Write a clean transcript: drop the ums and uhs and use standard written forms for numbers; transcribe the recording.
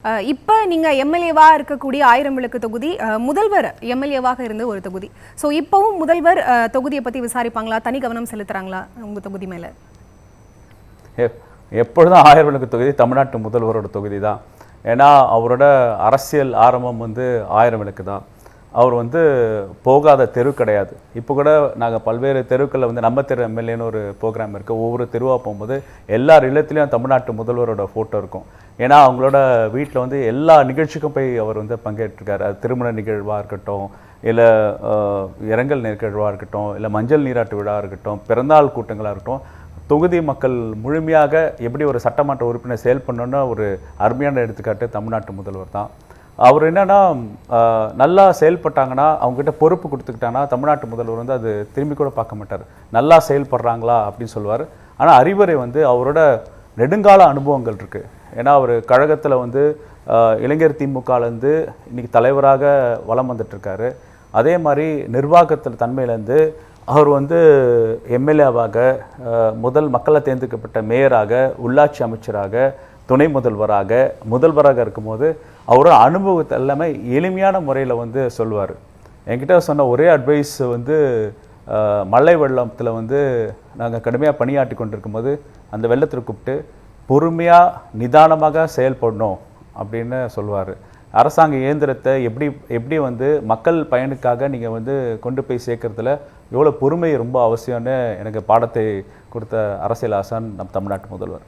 இப்ப நீங்க எம்எல்ஏவா இருக்கக்கூடிய ஆயிரம் விளக்கு தொகுதி முதல்வர் எம்எல்ஏவாக இருந்த ஒரு தொகுதி. சோ இப்பவும் முதல்வர் தொகுதியை பத்தி விசாரிப்பாங்களா, தனி கவனம் செலுத்துறாங்களா உங்க தொகுதி மேல? எப்பொழுதும் ஆயிரம் விளக்கு தொகுதி தமிழ்நாட்டு முதல்வரோட தொகுதி தான். ஏன்னா அவரோட அரசியல் ஆரம்பம் ஆயிரம் விளக்கு தான். அவர் போகாத தெரு கிடையாது. இப்போ கூட நாங்கள் பல்வேறு தெருக்களில் நம்ம தெரு எம்எல்ஏன்னு ஒரு ப்ரோக்ராம் இருக்குது. ஒவ்வொரு தெருவாக போகும்போது எல்லார் இல்லத்துலேயும் தமிழ்நாட்டு முதல்வரோட ஃபோட்டோ இருக்கும். ஏன்னா அவங்களோட வீட்டில் எல்லா நிகழ்ச்சிக்கும் போய் அவர் பங்கேற்றிருக்காரு. அது திருமண நிகழ்வாக இருக்கட்டும், இல்லை இரங்கல் நிகழ்வாக இருக்கட்டும், இல்லை மஞ்சள் நீராட்டு விழா இருக்கட்டும், பிறந்தநாள் கூட்டங்களாக இருக்கட்டும், தொகுதி மக்கள் முழுமையாக எப்படி ஒரு சட்டமன்ற உறுப்பினர் செயல்படணுன்னு ஒரு அருமையான எடுத்துக்காட்டு தமிழ்நாட்டு முதல்வர் தான். அவர் என்னன்னா நல்லா செயல்பட்டாங்கன்னா, அவங்ககிட்ட பொறுப்பு கொடுத்துக்கிட்டாங்கன்னா தமிழ்நாட்டு முதல்வர் அது திரும்பி கூட பார்க்க மாட்டார். நல்லா செயல்படுறாங்களா அப்படின்னு சொல்லுவார். ஆனால் அறிவுரை அவரோட நெடுங்கால அனுபவங்கள் இருக்குது. ஏன்னா அவர் கழகத்தில் இளைஞர் திமுகலேருந்து இன்றைக்கி தலைவராக வலம் வந்துட்டுருக்காரு. அதே மாதிரி நிர்வாகத்தில் தன்மையிலேருந்து அவர் எம்எல்ஏவாக, முதல் மக்களை தேர்ந்தெடுக்கப்பட்ட மேயராக, உள்ளாட்சி அமைச்சராக, துணை முதல்வராக இருக்கும்போது அவரோட அனுபவத்தை எல்லாமே எளிமையான முறையில் சொல்லுவார். என்கிட்ட சொன்ன ஒரே அட்வைஸ் மழை வெள்ளத்தில் நாங்கள் கடுமையாக பணியாற்றி கொண்டிருக்கும்போது அந்த வெள்ளத்தில் கூப்பிட்டு பொறுமையாக நிதானமாக செயல்படணும் அப்படின்னு சொல்லுவார். அரசாங்க இயந்திரத்தை எப்படி மக்கள் பயனுக்காக நீங்கள் கொண்டு போய் சேர்க்கறதுல எவ்வளோ பொறுமை ரொம்ப அவசியம்னு எனக்கு பாடத்தை கொடுத்த அரசியல் ஆசான் நம் தமிழ்நாட்டு முதல்வர்.